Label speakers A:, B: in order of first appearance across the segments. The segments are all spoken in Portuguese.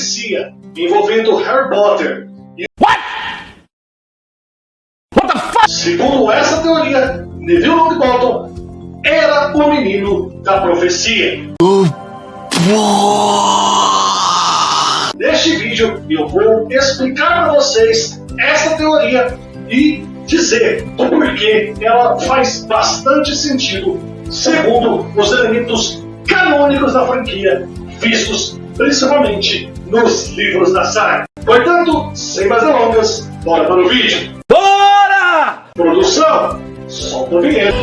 A: profecia envolvendo Harry Potter. Segundo essa teoria, Neville Longbottom era o menino da profecia. Neste vídeo eu vou explicar para vocês essa teoria e dizer o porquê ela faz bastante sentido segundo os elementos canônicos da franquia, vistos principalmente nos livros da saga. Portanto, sem mais delongas, bora para o vídeo.
B: Bora!
A: Produção, solta a vinheta.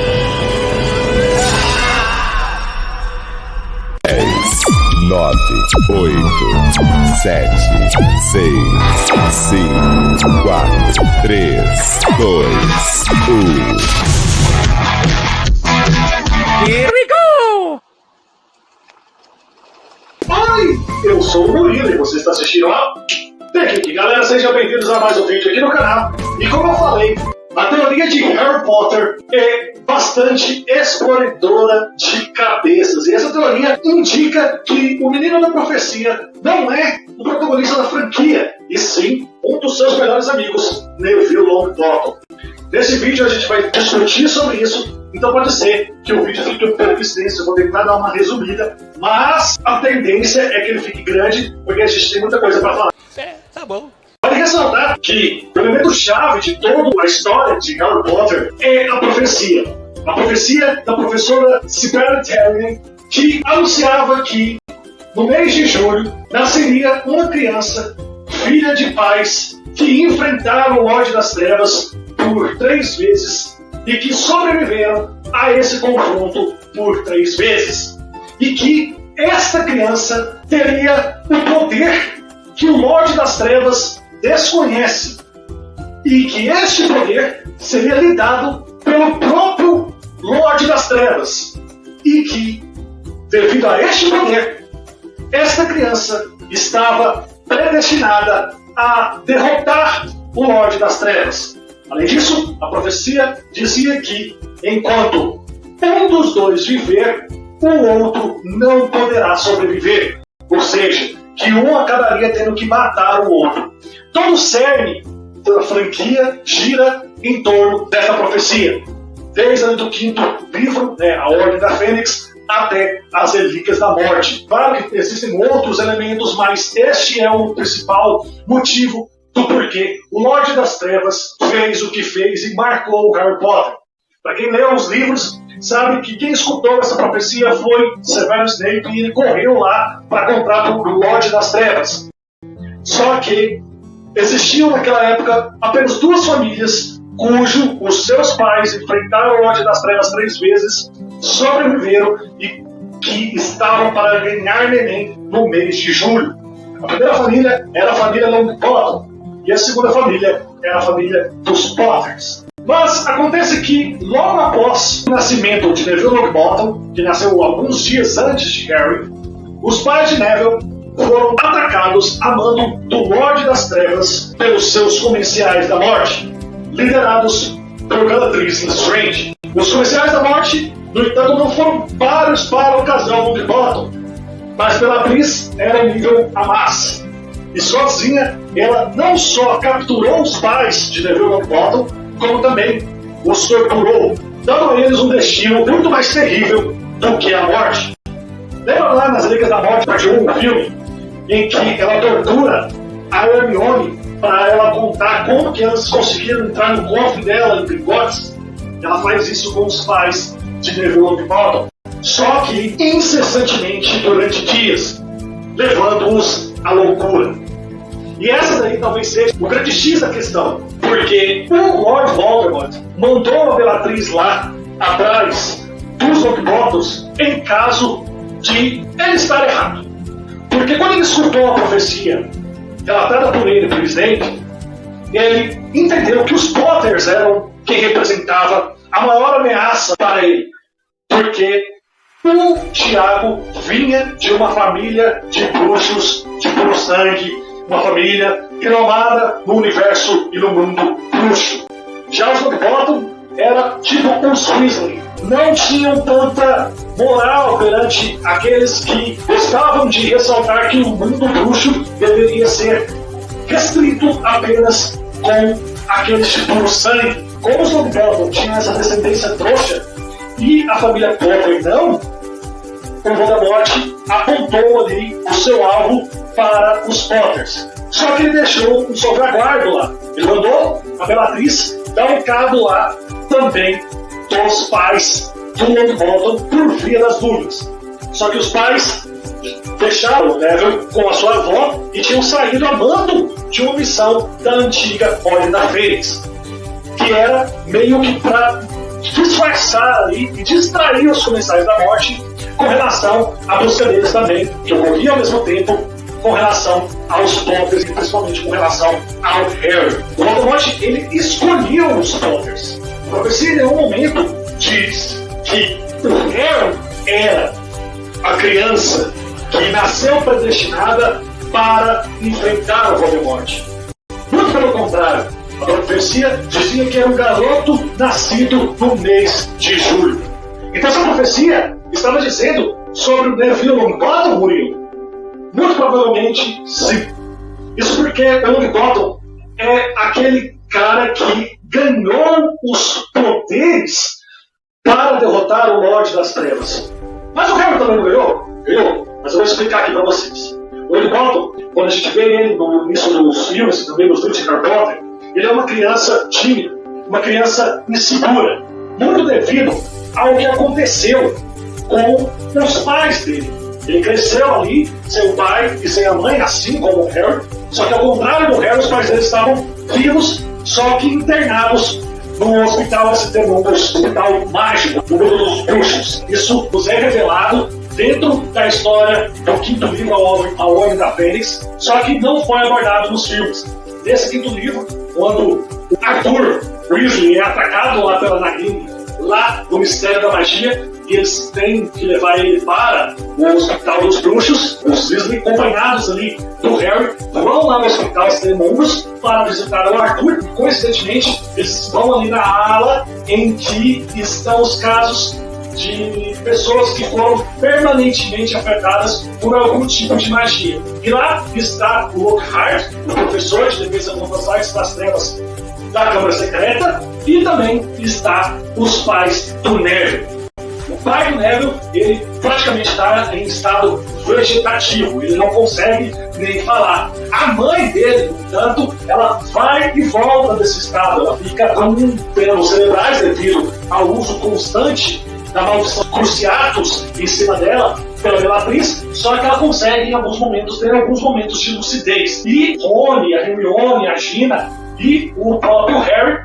C: 10, 9, 8, 7, 6, 5, 4, 3, 2, 1.
B: Here we go!
A: Oi, eu sou o Murilo e você está assistindo a Tech. Galera, sejam bem-vindos a mais um vídeo aqui no canal. E como eu falei, a teoria de Harry Potter é bastante exploradora de cabeças. E essa teoria indica que o menino da profecia não é o protagonista da franquia, e sim um dos seus melhores amigos, Neville Longbottom. Nesse vídeo a gente vai discutir sobre isso, então pode ser que o vídeo fique um pouco extenso, eu vou tentar dar uma resumida, mas a tendência é que ele fique grande, porque a gente tem muita coisa para falar.
B: Tá bom.
A: Vale ressaltar que o elemento-chave de toda a história de Harry Potter é a profecia. A profecia da professora Sibelius Terrien, que anunciava que no mês de julho nasceria uma criança, filha de pais que enfrentaram o Lorde das Trevas por 3 vezes e que sobreviveram a esse confronto por 3 vezes. E que esta criança teria o poder que o Lorde das Trevas desconhece, e que este poder seria lhe dado pelo próprio Lorde das Trevas, e que, devido a este poder, esta criança estava predestinada a derrotar o Lorde das Trevas. Além disso, a profecia dizia que, enquanto um dos dois viver, o outro não poderá sobreviver. Ou seja, que um acabaria tendo que matar o outro. Todo o cerne da franquia gira em torno dessa profecia. Desde o 5º livro, a Ordem da Fênix, até as Relíquias da Morte. Claro que existem outros elementos, mas este é o principal motivo do porquê o Lorde das Trevas fez o que fez e marcou o Harry Potter. Para quem leu os livros, sabe que quem escutou essa profecia foi Severus Snape, e ele correu lá para comprar o Lorde das Trevas. Só que existiam naquela época apenas 2 famílias os seus pais enfrentaram o Lorde das Trevas 3 vezes, sobreviveram e que estavam para ganhar neném no mês de julho. A primeira família era a família Longbottom e a segunda família era a família dos Potters. Mas acontece que, logo após o nascimento de Neville Longbottom, que nasceu alguns dias antes de Harry, os pais de Neville foram atacados a mando do Lorde das Trevas pelos seus Comerciais da Morte, liderados por Bellatrix Lestrange. Os Comerciais da Morte, no entanto, não foram vários para a ocasião Longbottom, mas Bellatrix era nível Amass. E sozinha, ela não só capturou os pais de Neville Longbottom, como também os torturou, dando a eles um destino muito mais terrível do que a morte. Lembra lá nas Relíquias da Morte, parte 1 do filme, em que ela tortura a Hermione para ela contar como que elas conseguiram entrar no cofre dela em Gringotts? Ela faz isso com os pais de Neville Longbottom, só que incessantemente durante dias, levando-os à loucura. E essa daí talvez seja o grande X da questão, porque o Lord Voldemort mandou a Bellatrix lá atrás dos Longbottoms em caso de ele estar errado. Porque quando ele escutou a profecia relatada por ele, por Snape, ele entendeu que os Potters eram quem representava a maior ameaça para ele. Porque o Tiago vinha de uma família de bruxos de puro sangue, uma família renomada no universo e no mundo bruxo. Já os Longbottom era tipo os Weasley. Não tinham tanta moral perante aqueles que gostavam de ressaltar que o mundo bruxo deveria ser restrito apenas com aquele tipo de sangue. Como os Longbottom tinham essa descendência trouxa e a família Potter não, o Voldemort apontou ali o seu alvo para os Potters. Só que ele deixou um sobreaguardo lá. Ele mandou a Bellatrix dar um cabo lá também dos pais do Longbottom por via das dúvidas. Só que os pais deixaram o Neville com a sua avó e tinham saído a mando de uma missão da antiga Ordem da Fênix, que era meio que para disfarçar ali e distrair os Comensais da Morte com relação à busca deles também, que ocorria ao mesmo tempo com relação aos Potters e principalmente com relação ao Harry. O Voldemort, ele escolheu os Potters. A profecia em nenhum momento diz que o Harry era a criança que nasceu predestinada para enfrentar o Voldemort. Muito pelo contrário, a profecia dizia que era um garoto nascido no mês de julho. Então essa profecia estava dizendo sobre o Neville Longbottom, Murilo? Muito provavelmente sim. Isso porque o Longbottom é aquele cara que ganhou os poderes para derrotar o Lorde das Trevas. Mas o Harry também não ganhou? Ganhou. Mas eu vou explicar aqui para vocês. O Longbottom, quando a gente vê ele no início dos filmes e também nos livros de Harry Potter, ele é uma criança tímida, uma criança insegura, muito devido ao que aconteceu com os pais dele. Ele cresceu ali sem o pai e sem a mãe, assim como o Harry, só que ao contrário do Harry, os pais dele estavam vivos, só que internados no hospital hospital mágico, no mundo dos bruxos. Isso nos é revelado dentro da história do quinto livro, A Ordem da Fênix, só que não foi abordado nos filmes. Nesse quinto livro, quando o Arthur Weasley é atacado lá pela Nagini, lá no Mistério da Magia, e eles têm que levar ele para o Hospital dos Bruxos, os Weasley, acompanhados ali do Harry, vão lá no Hospital Extremongos para visitar o Arthur, e coincidentemente eles vão ali na ala em que estão os casos de pessoas que foram permanentemente afetadas por algum tipo de magia. E lá está o Lockhart, o professor de defesa contra as artes das trevas da Câmara Secreta, e também está os pais do Neville. O pai do Neville, ele praticamente está em estado vegetativo, ele não consegue nem falar. A mãe dele, no entanto, ela vai e volta desse estado, ela fica com pelos cerebrais devido ao uso constante da maldição Cruciatus em cima dela, pela Bellatrix, só que ela consegue em alguns momentos ter alguns momentos de lucidez. E Rony, a Hermione, a Gina e o próprio Harry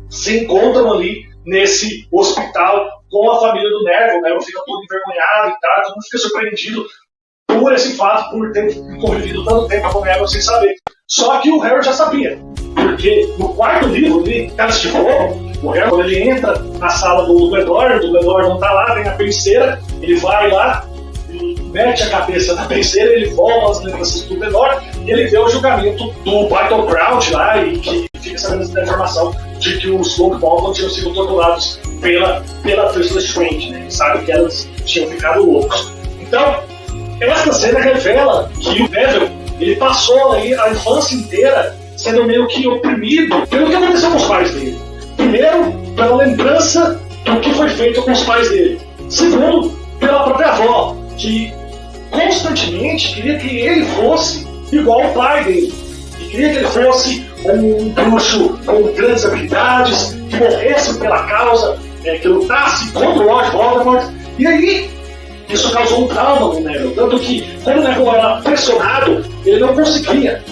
A: se encontram ali nesse hospital com a família do Neville. O Neville fica todo envergonhado e tal, todo mundo fica surpreendido por esse fato, por ter convivido tanto tempo com o Neville sem saber. Só que o Harry já sabia, porque no quarto livro, ali, Cálice de Fogo, o Harry, quando ele entra na sala do Dumbledore, o Dumbledore não tá lá, tem a penseira, ele vai lá e mete a cabeça na penseira, ele volta às lembranças do Dumbledore e ele vê o julgamento do Bartol Crouch lá e que fica sabendo da informação de que os Longbottom tinham sido torturados pela Felicity Strange, né? Ele sabe que elas tinham ficado loucos. Então, essa cena revela que o Neville, ele passou aí a infância inteira sendo meio que oprimido pelo que aconteceu com os pais dele. Primeiro, pela lembrança do que foi feito com os pais dele. Segundo, pela própria avó, que constantemente queria que ele fosse igual ao pai dele. E queria que ele fosse um bruxo com grandes habilidades, que morresse pela causa, que lutasse contra o Lord Voldemort. E aí, isso causou um trauma no Neville. Tanto que, quando o Neville era pressionado, ele não conseguia.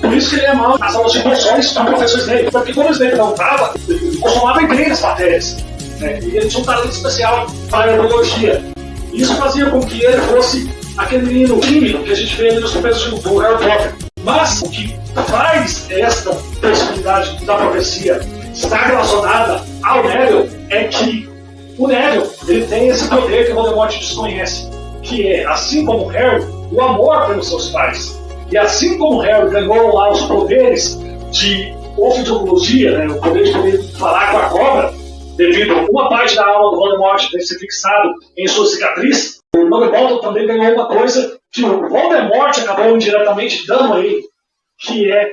A: Por isso que ele é mal nas aulas de emoções com o professor Snape. Porque quando o Snape não estava, ele costumava bem nas matérias. E ele tinha um talento especial para a neurologia. Isso fazia com que ele fosse aquele menino tímido que a gente vê ali nos papéis do Harry Potter. Mas o que faz esta possibilidade da profecia estar relacionada ao Neville é que o Neville, ele tem esse poder que o Voldemort desconhece, que é, assim como o Harry, o amor pelos seus pais. E assim como o Harry ganhou lá os poderes de ofidiologia, né, o poder de poder falar com a cobra, devido a uma parte da alma do Voldemort ter se fixado em sua cicatriz, o Longbottom também ganhou uma coisa que o Voldemort acabou indiretamente dando a ele, que é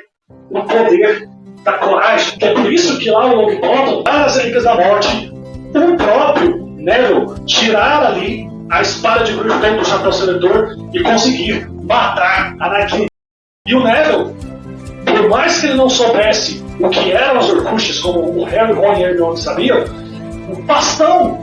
A: o poder da coragem. Que é por isso que lá o Longbottom, lá nas Relíquias da Morte, o próprio Neville tirar ali a espada de Gryffindor do Chapéu Seletor e conseguir matar Anakin. E o Neville, por mais que ele não soubesse o que eram as Horcruxes, como o Harry, Ron e Hermione sabiam, o bastão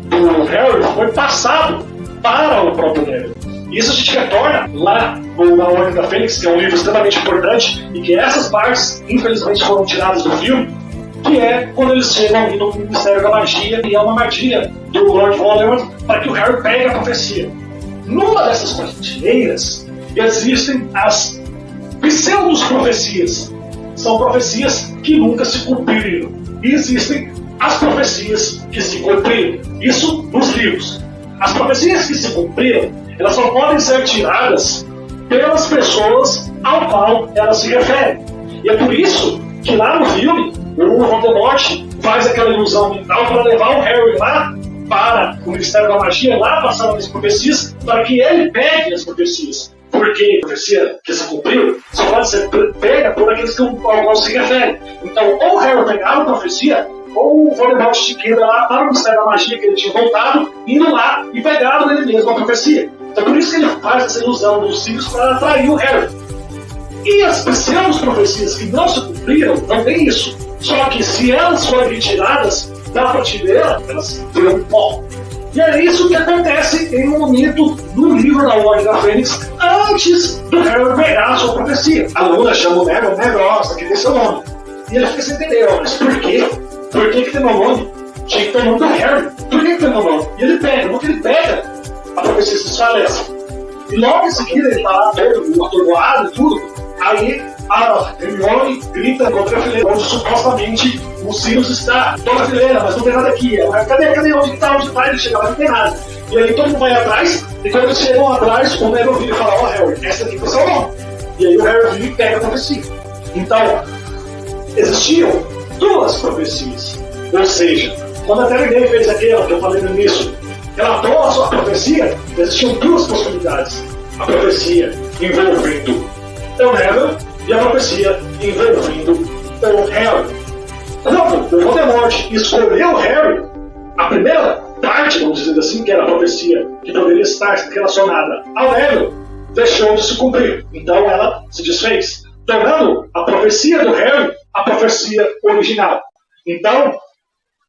A: do Harry foi passado para o próprio Neville. Isso a gente retorna lá na Ordem da Fênix, que é um livro extremamente importante, e que essas partes, infelizmente, foram tiradas do filme, que é quando eles chegam ali no Ministério da Magia, e é uma armadilha do Lord Voldemort para que o Harry pegue a profecia. Numa dessas cortineiras existem as pseudos-profecias. São profecias que nunca se cumpriram. E existem as profecias que se cumpriram. Isso nos livros. As profecias que se cumpriram, elas só podem ser tiradas pelas pessoas ao qual elas se referem. E é por isso que lá no filme, o Voldemort faz aquela ilusão mental para levar o Harry lá para o Ministério da Magia, lá passar as profecias, para que ele pegue as profecias. Porque a profecia que se cumpriu só pode ser pega por aqueles que ao qual se referem. Então, ou o Harry pegava a profecia, ou o Voldemort queira lá para o Ministério da Magia que ele tinha voltado, indo lá e pegado nele mesmo a profecia. Então, por isso que ele faz essa ilusão dos cílios para atrair o Harry. E as pseudo-profecias que não se cumpriram, não tem isso. Só que se elas forem retiradas da prateleira, elas viram pó. E é isso que acontece em um momento do livro da Ordem da Fênix, antes do Harry pegar a sua profecia. A Luna chama o Neville, nossa, que tem seu nome. E ele fica sem entender, mas por quê? Por que tem meu nome? Tinha que ter o nome do Harry. Por que tem meu nome? E ele pega, no que ele pega, a profecia se desfalece. E logo em seguida ele tá lá todo atordoado e tudo. Aí a Hermione grita contra a fileira, onde supostamente o Sirius está. Toda a fileira, mas não tem nada aqui. Cadê? Onde está? Onde está? Ele chega lá, não tem nada. E aí todo mundo vai atrás, e quando eles chegam atrás, o Neville vira e fala: ó, Harry, essa aqui foi seu nome. E aí o Harry vira e pega a profecia. Então, existiam duas profecias. Ou seja, quando a Terry Day fez aquela que eu falei no início, relatou a sua profecia, existiam duas possibilidades. A profecia envolvendo o Neville e a profecia envolvendo o Harry. Quando o Voldemort escolheu o Harry, a primeira parte, vamos dizer assim, que era a profecia que poderia estar relacionada ao Neville, deixou de se cumprir. Então ela se desfez, tornando a profecia do Harry a profecia original. Então,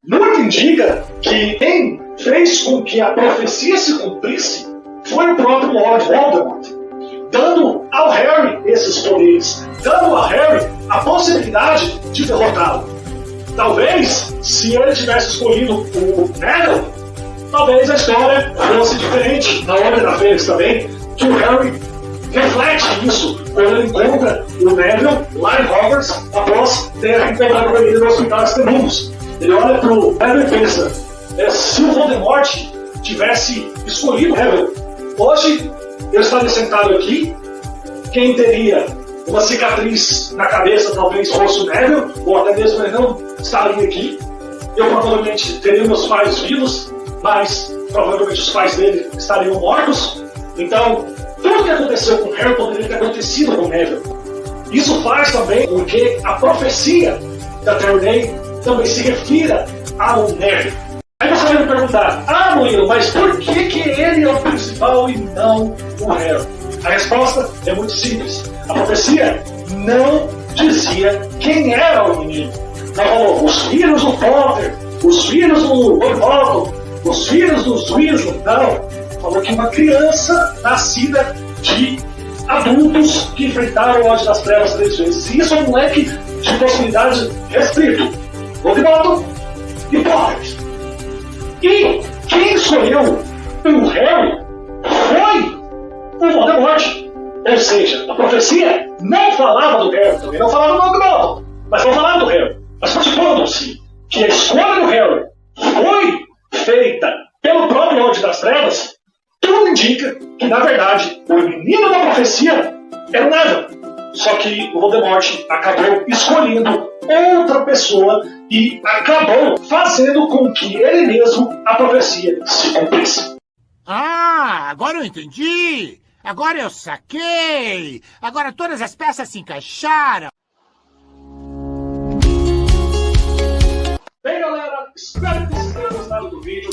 A: muito indica que quem fez com que a profecia se cumprisse foi o próprio Lord Voldemort, dando ao Harry esses poderes, dando ao Harry a possibilidade de derrotá-lo. Talvez, se ele tivesse escolhido o Neville, talvez a história fosse diferente. Na Ordem da Fênix também, que o Harry reflete isso quando ele encontra o Neville lá em Hogwarts após ter encontrado ele no Hospital Extremundos. Ele olha para o Neville e pensa: se o Voldemort tivesse escolhido o Neville, hoje eu estaria sentado aqui, quem teria uma cicatriz na cabeça talvez fosse o Neville, ou até mesmo ele não estaria aqui. Eu provavelmente teria meus pais vivos, mas provavelmente os pais dele estariam mortos. Então, tudo que aconteceu com o Harry poderia ter acontecido com o Neville. Isso faz também com que a profecia da Terry Day também se refira ao Neville. Aí você vai me perguntar: Murilo, mas por que ele é o principal e não o Harry? A resposta é muito simples. A profecia não dizia quem era o menino. Não falou os filhos do Potter, os filhos do Longbottom, os filhos dos Weasley. Não. Falou que uma criança nascida de adultos que enfrentaram o ódio das trevas 3 vezes. E isso é um leque de possibilidade restrito. Longbottom e Potter. E quem escolheu o Harry foi o Voldemort. Ou seja, a profecia não falava do Harry, também não falava do Longbottom, mas não falava do Harry. Mas supondo-se que a escolha do Harry foi feita pelo próprio ódio das trevas, tudo indica que, na verdade, o menino da profecia era o Neville. Só que o Voldemort acabou escolhendo outra pessoa e acabou fazendo com que ele mesmo a profecia se cumprisse.
D: Ah, agora eu entendi! Agora eu saquei! Agora todas as peças se encaixaram!
A: Bem, galera, espero que vocês tenham gostado do vídeo.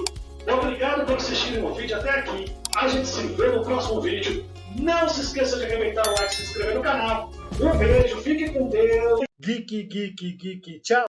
A: Obrigado por assistirem o vídeo até aqui. A gente se vê no próximo vídeo. Não se esqueça de arrebentar o like e se inscrever no canal. Um beijo, fique com Deus. Geek, tchau.